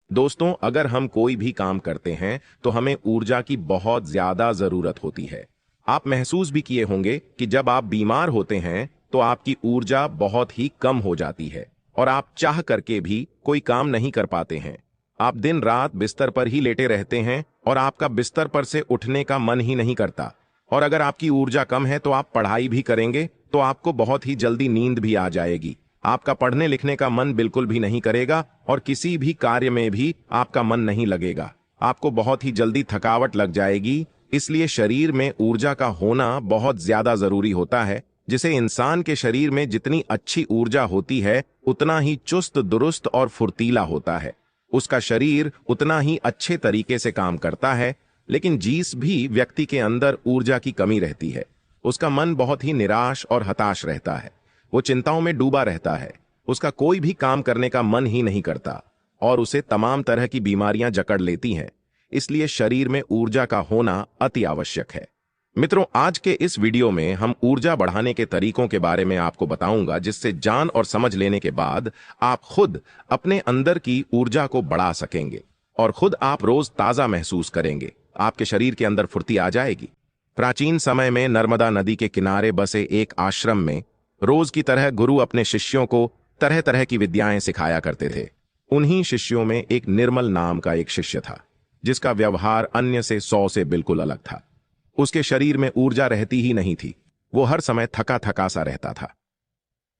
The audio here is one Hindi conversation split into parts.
दोस्तों, अगर हम कोई भी काम करते हैं तो हमें ऊर्जा की बहुत ज्यादा जरूरत होती है। आप महसूस भी किए होंगे कि जब आप बीमार होते हैं तो आपकी ऊर्जा बहुत ही कम हो जाती है और आप चाह करके भी कोई काम नहीं कर पाते हैं। आप दिन रात बिस्तर पर ही लेटे रहते हैं और आपका बिस्तर पर से उठने का मन ही नहीं करता। और अगर आपकी ऊर्जा कम है तो आप पढ़ाई भी करेंगे तो आपको बहुत ही जल्दी नींद भी आ जाएगी। आपका पढ़ने लिखने का मन बिल्कुल भी नहीं करेगा और किसी भी कार्य में भी आपका मन नहीं लगेगा। आपको बहुत ही जल्दी थकावट लग जाएगी। इसलिए शरीर में ऊर्जा का होना बहुत ज्यादा जरूरी होता है। जिसे इंसान के शरीर में जितनी अच्छी ऊर्जा होती है उतना ही चुस्त दुरुस्त और फुर्तीला होता है। उसका शरीर उतना ही अच्छे तरीके से काम करता है। लेकिन जिस भी व्यक्ति के अंदर ऊर्जा की कमी रहती है उसका मन बहुत ही निराश और हताश रहता है। वो चिंताओं में डूबा रहता है। उसका कोई भी काम करने का मन ही नहीं करता और उसे तमाम तरह की बीमारियां जकड़ लेती हैं। इसलिए शरीर में ऊर्जा का होना अति आवश्यक है। मित्रों, आज के इस वीडियो में हम ऊर्जा बढ़ाने के तरीकों के बारे में आपको बताऊंगा, जिससे जान और समझ लेने के बाद आप खुद अपने अंदर की ऊर्जा को बढ़ा सकेंगे और खुद आप रोज ताजा महसूस करेंगे। आपके शरीर के अंदर फुर्ती आ जाएगी। प्राचीन समय में नर्मदा नदी के किनारे बसे एक आश्रम में रोज की तरह गुरु अपने शिष्यों को तरह तरह की विद्याएं सिखाया करते थे। उन्हीं शिष्यों में एक निर्मल नाम का एक शिष्य था, जिसका व्यवहार अन्य से 100 से बिल्कुल अलग था। उसके शरीर में ऊर्जा रहती ही नहीं थी। वो हर समय थका थका सा रहता था।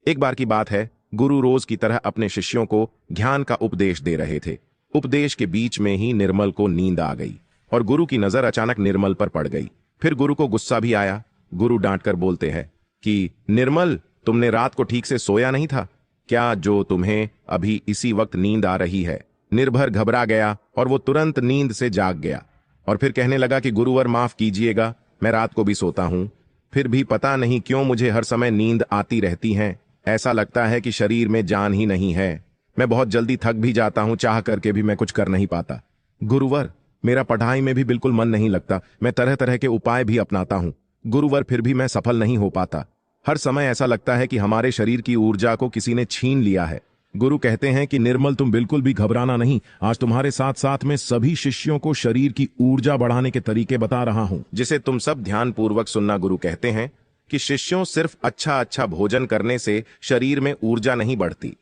एक बार की बात है, गुरु रोज की तरह अपने शिष्यों को ज्ञान का उपदेश दे रहे थे। उपदेश के बीच में ही निर्मल को नींद आ गई और गुरु की नजर अचानक निर्मल पर पड़ गई। फिर गुरु को गुस्सा भी आया। गुरु डांट कर बोलते हैं कि निर्मल, तुमने रात को ठीक से सोया नहीं था क्या, जो तुम्हें अभी इसी वक्त नींद आ रही है। निर्भर घबरा गया और वो तुरंत नींद से जाग गया और फिर कहने लगा कि गुरुवर, माफ कीजिएगा, मैं रात को भी सोता हूं, फिर भी पता नहीं क्यों मुझे हर समय नींद आती रहती है। ऐसा लगता है कि शरीर में जान ही नहीं है। मैं बहुत जल्दी थक भी जाता हूं, चाह करके भी मैं कुछ कर नहीं पाता। गुरुवर, मेरा पढ़ाई में भी बिल्कुल मन नहीं लगता। मैं तरह तरह के उपाय भी अपनाता हूं गुरुवर, फिर भी मैं सफल नहीं हो पाता। हर समय ऐसा लगता है कि हमारे शरीर की ऊर्जा को किसी ने छीन लिया है। गुरु कहते हैं कि निर्मल, तुम बिल्कुल भी घबराना नहीं। आज तुम्हारे साथ साथ मैं सभी शिष्यों को शरीर की ऊर्जा बढ़ाने के तरीके बता रहा हूं, जिसे तुम सब ध्यान पूर्वक सुनना। गुरु कहते हैं कि शिष्यों, सिर्फ अच्छा अच्छा भोजन करने से शरीर में ऊर्जा नहीं बढ़ती।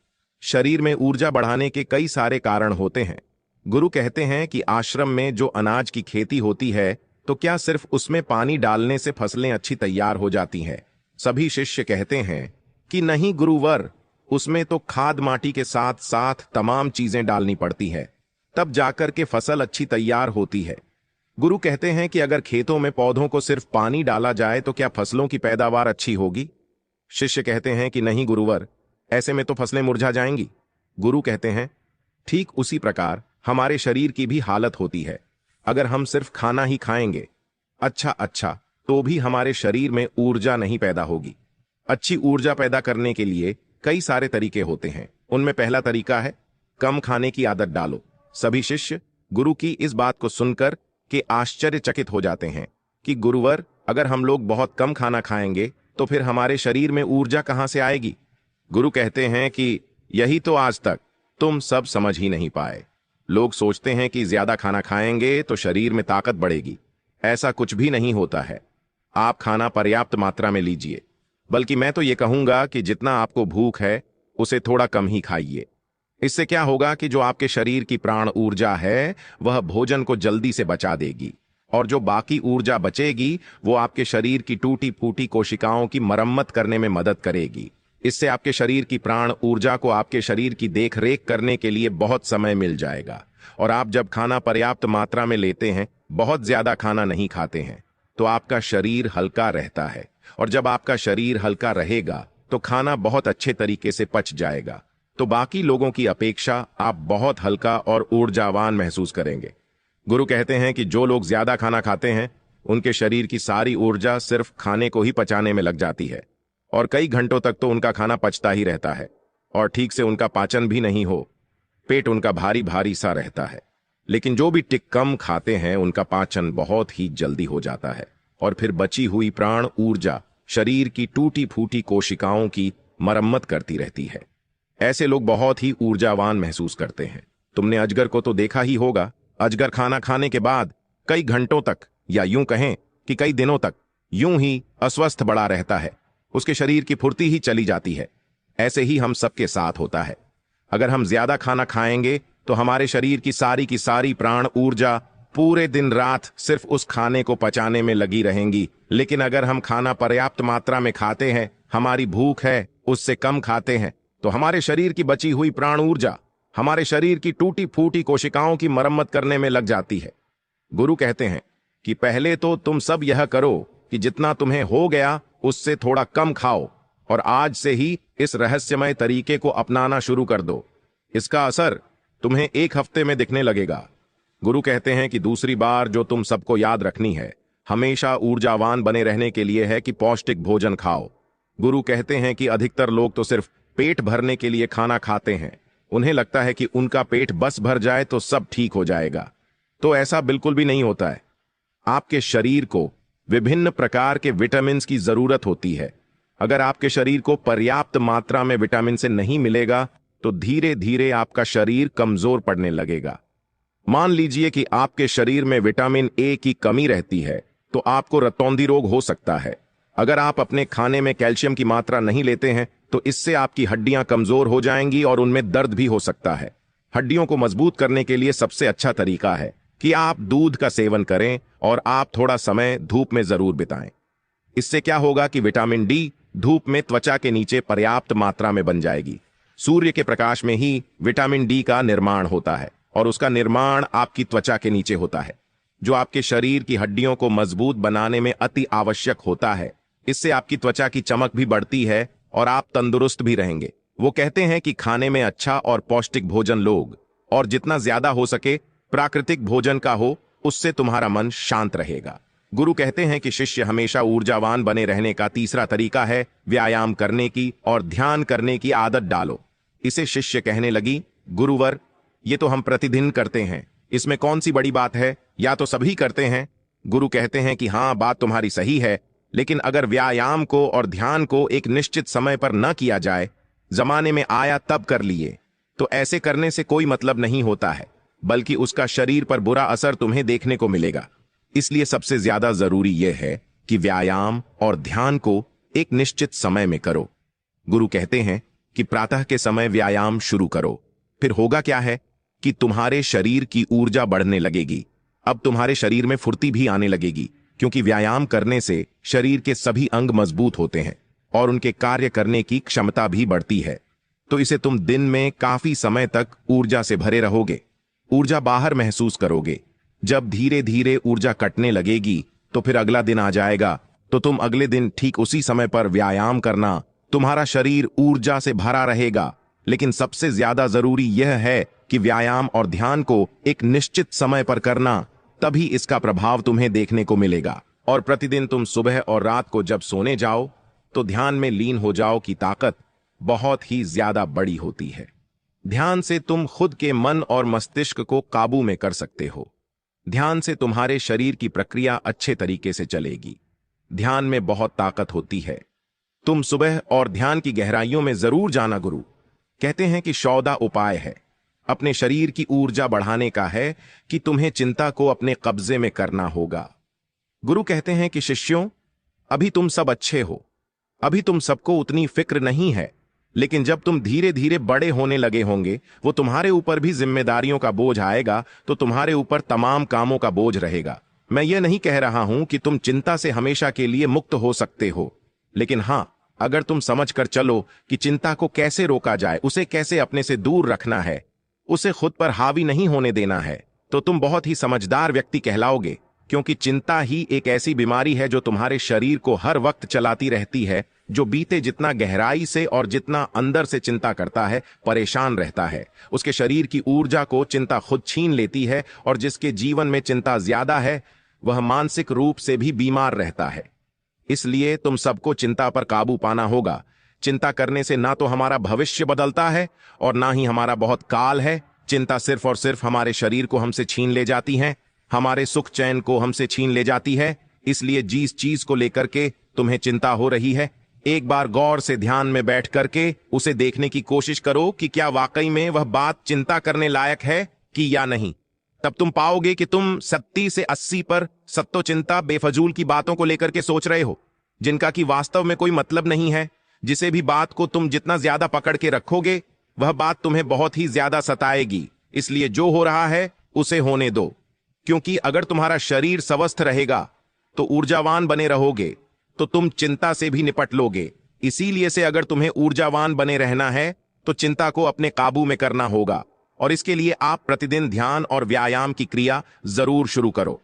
शरीर में ऊर्जा बढ़ाने के कई सारे कारण होते हैं। गुरु कहते हैं कि आश्रम में जो अनाज की खेती होती है, तो क्या सिर्फ उसमें पानी डालने से फसलें अच्छी तैयार हो जाती हैं? सभी शिष्य कहते हैं कि नहीं गुरुवर, उसमें तो खाद माटी के साथ साथ तमाम चीजें डालनी पड़ती है, तब जाकर के फसल अच्छी तैयार होती है। गुरु कहते हैं कि अगर खेतों में पौधों को सिर्फ पानी डाला जाए तो क्या फसलों की पैदावार अच्छी होगी? शिष्य कहते हैं कि नहीं गुरुवर, ऐसे में तो फसलें मुरझा जाएंगी। गुरु कहते हैं ठीक उसी प्रकार हमारे शरीर की भी हालत होती है। अगर हम सिर्फ खाना ही खाएंगे अच्छा तो भी हमारे शरीर में ऊर्जा नहीं पैदा होगी। अच्छी ऊर्जा पैदा करने के लिए कई सारे तरीके होते हैं। उनमें पहला तरीका है कम खाने की आदत डालो। सभी शिष्य गुरु की इस बात को सुनकर के आश्चर्यचकित हो जाते हैं कि गुरुवर, अगर हम लोग बहुत कम खाना खाएंगे तो फिर हमारे शरीर में ऊर्जा कहां से आएगी? गुरु कहते हैं कि यही तो आज तक तुम सब समझ ही नहीं पाए। लोग सोचते हैं कि ज्यादा खाना खाएंगे तो शरीर में ताकत बढ़ेगी। ऐसा कुछ भी नहीं होता है। आप खाना पर्याप्त मात्रा में लीजिए, बल्कि मैं तो ये कहूंगा कि जितना आपको भूख है उसे थोड़ा कम ही खाइए। इससे क्या होगा कि जो आपके शरीर की प्राण ऊर्जा है वह भोजन को जल्दी से बचा देगी और जो बाकी ऊर्जा बचेगी वो आपके शरीर की टूटी फूटी कोशिकाओं की मरम्मत करने में मदद करेगी। इससे आपके शरीर की प्राण ऊर्जा को आपके शरीर की देख रेख करने के लिए बहुत समय मिल जाएगा। और आप जब खाना पर्याप्त मात्रा में लेते हैं, बहुत ज्यादा खाना नहीं खाते हैं, तो आपका शरीर हल्का रहता है और जब आपका शरीर हल्का रहेगा तो खाना बहुत अच्छे तरीके से पच जाएगा। तो बाकी लोगों की अपेक्षा आप बहुत हल्का और ऊर्जावान महसूस करेंगे। गुरु कहते हैं कि जो लोग ज्यादा खाना खाते हैं उनके शरीर की सारी ऊर्जा सिर्फ खाने को ही पचाने में लग जाती है और कई घंटों तक तो उनका खाना पचता ही रहता है और ठीक से उनका पाचन भी नहीं हो। पेट उनका भारी भारी सा रहता है। लेकिन जो भी टिक कम खाते हैं उनका पाचन बहुत ही जल्दी हो जाता है और फिर बची हुई प्राण ऊर्जा शरीर की टूटी फूटी कोशिकाओं की मरम्मत करती रहती है। ऐसे लोग बहुत ही ऊर्जावान महसूस करते हैं। तुमने अजगर को तो देखा ही होगा। अजगर खाना खाने के बाद कई घंटों तक, या यूं कहें कि कई दिनों तक, यूं ही अस्वस्थ पड़ा रहता है। उसके शरीर की फुर्ती ही चली जाती है। ऐसे ही हम सबके साथ होता है। अगर हम ज्यादा खाना खाएंगे तो हमारे शरीर की सारी प्राण ऊर्जा पूरे दिन रात सिर्फ उस खाने को पचाने में लगी रहेंगी। लेकिन अगर हम खाना पर्याप्त मात्रा में खाते हैं, हमारी भूख है उससे कम खाते हैं, तो हमारे शरीर की बची हुई प्राण ऊर्जा हमारे शरीर की टूटी फूटी कोशिकाओं की मरम्मत करने में लग जाती है। गुरु कहते हैं कि पहले तो तुम सब यह करो कि जितना तुम्हें हो गया उससे थोड़ा कम खाओ, और आज से ही इस रहस्यमय तरीके को अपनाना शुरू कर दो। इसका असर तुम्हें एक हफ्ते में दिखने लगेगा। गुरु कहते हैं कि दूसरी बार जो तुम सबको याद रखनी है, हमेशा ऊर्जावान बने रहने के लिए है कि पौष्टिक भोजन खाओ। गुरु कहते हैं कि अधिकतर लोग तो सिर्फ पेट भरने के लिए खाना खाते हैं। उन्हें लगता है कि उनका पेट बस भर जाए तो सब ठीक हो जाएगा। तो ऐसा बिल्कुल भी नहीं होता है। आपके शरीर को विभिन्न प्रकार के विटामिन की जरूरत होती है। अगर आपके शरीर को पर्याप्त मात्रा में विटामिन से नहीं मिलेगा तो धीरे धीरे आपका शरीर कमजोर पड़ने लगेगा। मान लीजिए कि आपके शरीर में विटामिन ए की कमी रहती है तो आपको रतौंधी रोग हो सकता है। अगर आप अपने खाने में कैल्शियम की मात्रा नहीं लेते हैं तो इससे आपकी हड्डियां कमजोर हो जाएंगी और उनमें दर्द भी हो सकता है। हड्डियों को मजबूत करने के लिए सबसे अच्छा तरीका है कि आप दूध का सेवन करें और आप थोड़ा समय धूप में जरूर बिताएं। इससे क्या होगा कि विटामिन डी धूप में त्वचा के नीचे पर्याप्त मात्रा में बन जाएगी। सूर्य के प्रकाश में ही विटामिन डी का निर्माण होता है और उसका निर्माण आपकी त्वचा के नीचे होता है, जो आपके शरीर की हड्डियों को मजबूत बनाने में अति आवश्यक होता है। इससे आपकी त्वचा की चमक भी बढ़ती है और आप तंदुरुस्त भी रहेंगे। वो कहते हैं कि खाने में अच्छा और पौष्टिक भोजन लोग, और जितना ज्यादा हो सके प्राकृतिक भोजन का हो, उससे तुम्हारा मन शांत रहेगा। गुरु कहते हैं कि शिष्य हमेशा ऊर्जावान बने रहने का तीसरा तरीका है व्यायाम करने की और ध्यान करने की आदत डालो। इसे शिष्य कहने लगी, गुरुवर, ये तो हम प्रतिदिन करते हैं, इसमें कौन सी बड़ी बात है, या तो सभी करते हैं। गुरु कहते हैं कि हाँ, बात तुम्हारी सही है, लेकिन अगर व्यायाम को और ध्यान को एक निश्चित समय पर न किया जाए, जमाने में आया तब कर लिए, तो ऐसे करने से कोई मतलब नहीं होता है, बल्कि उसका शरीर पर बुरा असर तुम्हें देखने को मिलेगा। इसलिए सबसे ज्यादा जरूरी यह है कि व्यायाम और ध्यान को एक निश्चित समय में करो। गुरु कहते हैं कि प्रातः के समय व्यायाम शुरू करो। फिर होगा क्या है कि तुम्हारे शरीर की ऊर्जा बढ़ने लगेगी। अब तुम्हारे शरीर में फुर्ती भी आने लगेगी, क्योंकि व्यायाम करने से शरीर के सभी अंग मजबूत होते हैं और उनके कार्य करने की क्षमता भी बढ़ती है। तो इसे तुम दिन में काफी समय तक ऊर्जा से भरे रहोगे, ऊर्जा बाहर महसूस करोगे। जब धीरे धीरे ऊर्जा कटने लगेगी तो फिर अगला दिन आ जाएगा, तो तुम अगले दिन ठीक उसी समय पर व्यायाम करना। तुम्हारा शरीर ऊर्जा से भरा रहेगा। लेकिन सबसे ज्यादा जरूरी यह है कि व्यायाम और ध्यान को एक निश्चित समय पर करना, तभी इसका प्रभाव तुम्हें देखने को मिलेगा। और प्रतिदिन तुम सुबह और रात को जब सोने जाओ तो ध्यान में लीन हो जाओ की ताकत बहुत ही ज्यादा बड़ी होती है। ध्यान से तुम खुद के मन और मस्तिष्क को काबू में कर सकते हो। ध्यान से तुम्हारे शरीर की प्रक्रिया अच्छे तरीके से चलेगी। ध्यान में बहुत ताकत होती है। तुम सुबह और ध्यान की गहराइयों में जरूर जाना। गुरु कहते हैं कि 14 उपाय है अपने शरीर की ऊर्जा बढ़ाने का है कि तुम्हें चिंता को अपने कब्जे में करना होगा। गुरु कहते हैं कि शिष्यों, अभी तुम सब अच्छे हो, अभी तुम सबको उतनी फिक्र नहीं है, लेकिन जब तुम धीरे धीरे बड़े होने लगे होंगे, वो तुम्हारे ऊपर भी जिम्मेदारियों का बोझ आएगा, तो तुम्हारे ऊपर तमाम कामों का बोझ रहेगा। मैं ये नहीं कह रहा हूं कि तुम चिंता से हमेशा के लिए मुक्त हो सकते हो, लेकिन हां, अगर तुम समझ कर चलो कि चिंता को कैसे रोका जाए, उसे कैसे अपने से दूर रखना है, उसे खुद पर हावी नहीं होने देना है, तो तुम बहुत ही समझदार व्यक्ति कहलाओगे। क्योंकि चिंता ही एक ऐसी बीमारी है जो तुम्हारे शरीर को हर वक्त चलाती रहती है। जो बीते जितना गहराई से और जितना अंदर से चिंता करता है, परेशान रहता है, उसके शरीर की ऊर्जा को चिंता खुद छीन लेती है। और जिसके जीवन में चिंता ज्यादा है, वह मानसिक रूप से भी बीमार रहता है। इसलिए तुम सबको चिंता पर काबू पाना होगा। चिंता करने से ना तो हमारा भविष्य बदलता है और ना ही हमारा बहुत काल है। चिंता सिर्फ और सिर्फ हमारे शरीर को हमसे छीन ले जाती है, हमारे सुख चैन को हमसे छीन ले जाती है। इसलिए जिस चीज को लेकर के तुम्हें चिंता हो रही है, एक बार गौर से ध्यान में बैठ करके उसे देखने की कोशिश करो कि क्या वाकई में वह बात चिंता करने लायक है की या नहीं, तब तुम पाओगे कि तुम 70 से 80 पर सत्तो चिंता बेफजूल की बातों को लेकर के सोच रहे हो, जिनका कि वास्तव में कोई मतलब नहीं है। जिसे भी बात को तुम जितना ज्यादा पकड़ के रखोगे, वह बात तुम्हें बहुत ही ज्यादा सताएगी। इसलिए जो हो रहा है उसे होने दो, क्योंकि अगर तुम्हारा शरीर स्वस्थ रहेगा तो ऊर्जावान बने रहोगे, तो तुम चिंता से भी निपट लोगे। इसीलिए से अगर तुम्हें ऊर्जावान बने रहना है तो चिंता को अपने काबू में करना होगा, और इसके लिए आप प्रतिदिन ध्यान और व्यायाम की क्रिया जरूर शुरू करो।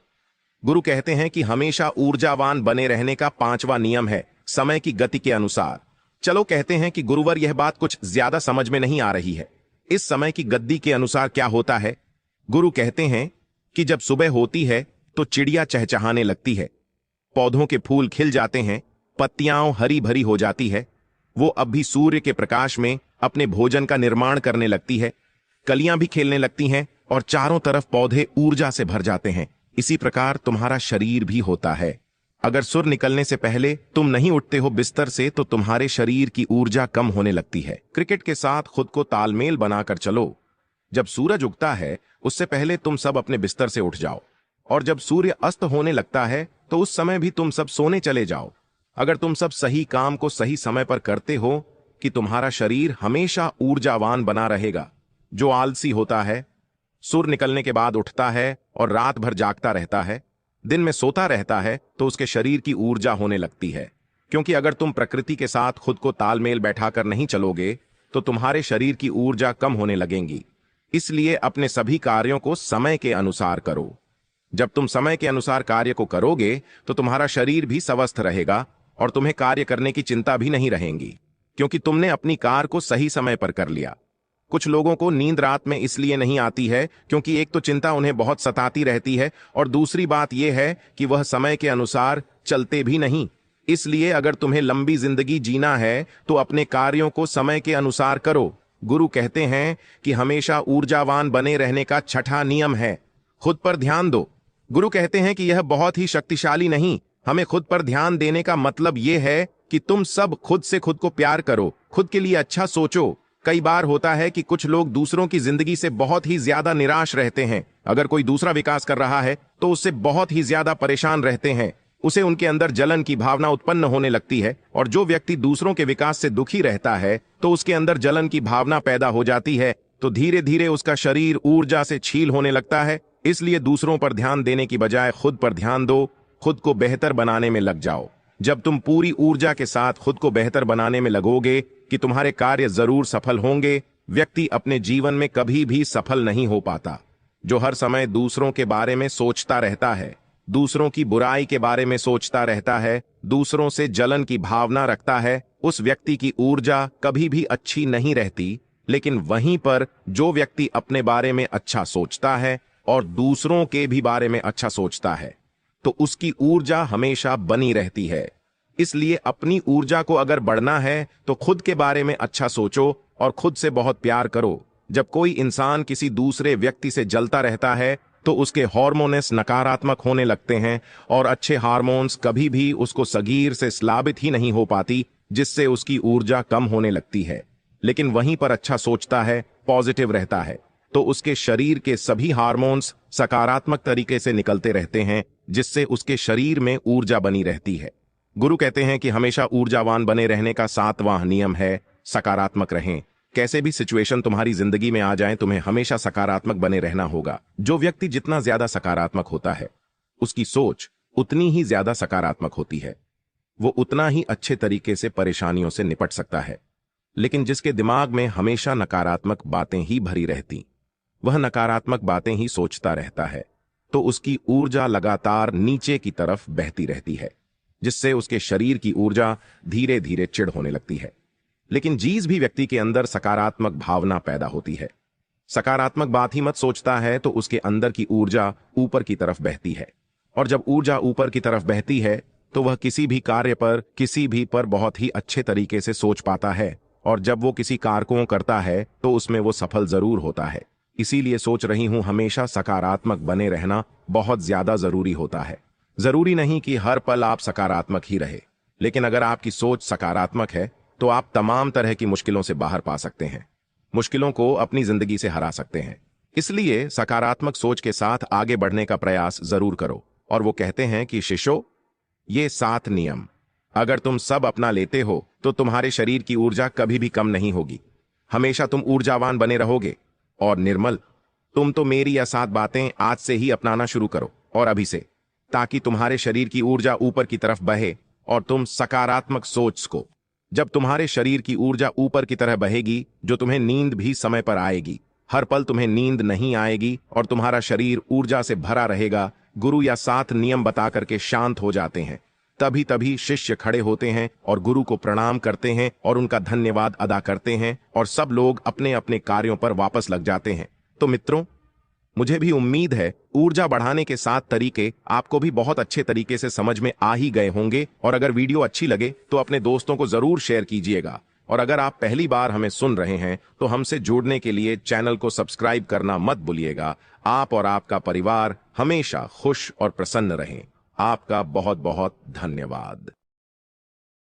गुरु कहते हैं कि हमेशा ऊर्जावान बने रहने का 5वां नियम है समय की गति के अनुसार। चलो कहते हैं कि गुरुवर यह बात कुछ ज्यादा समझ में नहीं आ रही है। इस समय की गति के अनुसार क्या होता है? गुरु कहते हैं कि जब सुबह होती है तो चिड़िया चहचहाने लगती है, पौधों के फूल खिल जाते हैं, पत्तियां हरी भरी हो जाती है, वो अब भी सूर्य के प्रकाश में अपने भोजन का निर्माण करने लगती है, कलियां भी खेलने लगती हैं और चारों तरफ पौधे ऊर्जा से भर जाते हैं। इसी प्रकार तुम्हारा शरीर भी होता है। अगर सूर्य निकलने से पहले तुम नहीं उठते हो बिस्तर से तो तुम्हारे शरीर की ऊर्जा कम होने लगती है। क्रिकेट के साथ खुद को तालमेल बनाकर चलो। जब सूरज उगता है उससे पहले तुम सब अपने बिस्तर से उठ जाओ, और जब सूर्य अस्त होने लगता है तो उस समय भी तुम सब सोने चले जाओ। अगर तुम सब सही काम को सही समय पर करते हो कि तुम्हारा शरीर हमेशा ऊर्जावान बना रहेगा। जो आलसी होता है, सूर्य निकलने के बाद उठता है और रात भर जागता रहता है, दिन में सोता रहता है, तो उसके शरीर की ऊर्जा होने लगती है। क्योंकि अगर तुम प्रकृति के साथ खुद को तालमेल बैठाकर नहीं चलोगे तो तुम्हारे शरीर की ऊर्जा कम होने लगेगी। इसलिए अपने सभी कार्यों को समय के अनुसार करो। जब तुम समय के अनुसार कार्य को करोगे तो तुम्हारा शरीर भी स्वस्थ रहेगा और तुम्हें कार्य करने की चिंता भी नहीं रहेगी, क्योंकि तुमने अपनी कार को सही समय पर कर लिया। कुछ लोगों को नींद रात में इसलिए नहीं आती है क्योंकि एक तो चिंता उन्हें बहुत सताती रहती है, और दूसरी बात यह है कि वह समय के अनुसार चलते भी नहीं। इसलिए अगर तुम्हें लंबी जिंदगी जीना है तो अपने कार्यों को समय के अनुसार करो। गुरु कहते हैं कि हमेशा ऊर्जावान बने रहने का 6वां नियम है खुद पर ध्यान दो। गुरु कहते हैं कि यह बहुत ही शक्तिशाली नहीं, हमें खुद पर ध्यान देने का मतलब यह है कि तुम सब खुद से खुद को प्यार करो, खुद के लिए अच्छा सोचो। कई बार होता है कि कुछ लोग दूसरों की जिंदगी से बहुत ही ज्यादा निराश रहते हैं। अगर कोई दूसरा विकास कर रहा है तो उससे बहुत ही ज्यादा परेशान रहते हैं, उसे उनके अंदर जलन की भावना उत्पन्न होने लगती है। और जो व्यक्ति दूसरों के विकास से दुखी रहता है तो उसके अंदर जलन की भावना पैदा हो जाती है, तो धीरे धीरे उसका शरीर ऊर्जा से छील होने लगता है। इसलिए दूसरों पर ध्यान देने की बजाय खुद पर ध्यान दो, खुद को बेहतर बनाने में लग जाओ। जब तुम पूरी ऊर्जा के साथ खुद को बेहतर बनाने में लगोगे कि तुम्हारे कार्य जरूर सफल होंगे। व्यक्ति अपने जीवन में कभी भी सफल नहीं हो पाता जो हर समय दूसरों के बारे में सोचता रहता है, दूसरों की बुराई के बारे में सोचता रहता है, दूसरों से जलन की भावना रखता है। उस व्यक्ति की ऊर्जा कभी भी अच्छी नहीं रहती। लेकिन वहीं पर जो व्यक्ति अपने बारे में अच्छा सोचता है और दूसरों के भी बारे में अच्छा सोचता है तो उसकी ऊर्जा हमेशा बनी रहती है। इसलिए अपनी ऊर्जा को अगर बढ़ना है तो खुद के बारे में अच्छा सोचो और खुद से बहुत प्यार करो। जब कोई इंसान किसी दूसरे व्यक्ति से जलता रहता है तो उसके हार्मोन्स नकारात्मक होने लगते हैं, और अच्छे हार्मोन्स कभी भी उसको सगीर से स्लाबित ही नहीं हो पाती, जिससे उसकी ऊर्जा कम होने लगती है। लेकिन वहीं पर अच्छा सोचता है, पॉजिटिव रहता है, तो उसके शरीर के सभी हार्मोन्स सकारात्मक तरीके से निकलते रहते हैं, जिससे उसके शरीर में ऊर्जा बनी रहती है। गुरु कहते हैं कि हमेशा ऊर्जावान बने रहने का 7वां नियम है सकारात्मक रहें। कैसे भी सिचुएशन तुम्हारी जिंदगी में आ जाए, तुम्हें हमेशा सकारात्मक बने रहना होगा। जो व्यक्ति जितना ज्यादा सकारात्मक होता है उसकी सोच उतनी ही ज्यादा सकारात्मक होती है, वो उतना ही अच्छे तरीके से परेशानियों से निपट सकता है। लेकिन जिसके दिमाग में हमेशा नकारात्मक बातें ही भरी रहती, वह नकारात्मक बातें ही सोचता रहता है, तो उसकी ऊर्जा लगातार नीचे की तरफ बहती रहती है, जिससे उसके शरीर की ऊर्जा धीरे धीरे चिढ़ होने लगती है। लेकिन जिस भी व्यक्ति के अंदर सकारात्मक भावना पैदा होती है, सकारात्मक बात ही मत सोचता है, तो उसके अंदर की ऊर्जा ऊपर की तरफ बहती है। और जब ऊर्जा ऊपर की तरफ बहती है तो वह किसी भी कार्य पर, किसी भी पर बहुत ही अच्छे तरीके से सोच पाता है, और जब वो किसी कार्य को करता है तो उसमें वो सफल जरूर होता है। इसीलिए सोच रही हूं, हमेशा सकारात्मक बने रहना बहुत ज्यादा जरूरी होता है। जरूरी नहीं कि हर पल आप सकारात्मक ही रहे, लेकिन अगर आपकी सोच सकारात्मक है तो आप तमाम तरह की मुश्किलों से बाहर पा सकते हैं, मुश्किलों को अपनी जिंदगी से हरा सकते हैं। इसलिए सकारात्मक सोच के साथ आगे बढ़ने का प्रयास जरूर करो। और वो कहते हैं कि शिष्यों, ये 7 नियम अगर तुम सब अपना लेते हो तो तुम्हारे शरीर की ऊर्जा कभी भी कम नहीं होगी। हमेशा तुम ऊर्जावान बने रहोगे। और निर्मल, तुम तो मेरी यह 7 बातें आज से ही अपनाना शुरू करो, और अभी से, ताकि तुम्हारे शरीर की ऊर्जा ऊपर की तरफ बहे और तुम सकारात्मक सोच को। जब तुम्हारे शरीर की ऊर्जा ऊपर की तरह बहेगी, जो तुम्हें नींद भी समय पर आएगी। हर पल तुम्हें नींद नहीं आएगी और तुम्हारा शरीर ऊर्जा से भरा रहेगा। गुरु या 7 नियम बता करके शांत हो जाते हैं। तभी तभी शिष्य खड़े होते हैं और गुरु को प्रणाम करते हैं और उनका धन्यवाद अदा करते हैं, और सब लोग अपने अपने कार्यों पर वापस लग जाते हैं। तो मित्रों, मुझे भी उम्मीद है ऊर्जा बढ़ाने के 7 तरीके आपको भी बहुत अच्छे तरीके से समझ में आ ही गए होंगे। और अगर वीडियो अच्छी लगे तो अपने दोस्तों को जरूर शेयर कीजिएगा। और अगर आप पहली बार हमें सुन रहे हैं तो हमसे जुड़ने के लिए चैनल को सब्सक्राइब करना मत भूलिएगा। आप और आपका परिवार हमेशा खुश और प्रसन्न रहें। आपका बहुत बहुत धन्यवाद।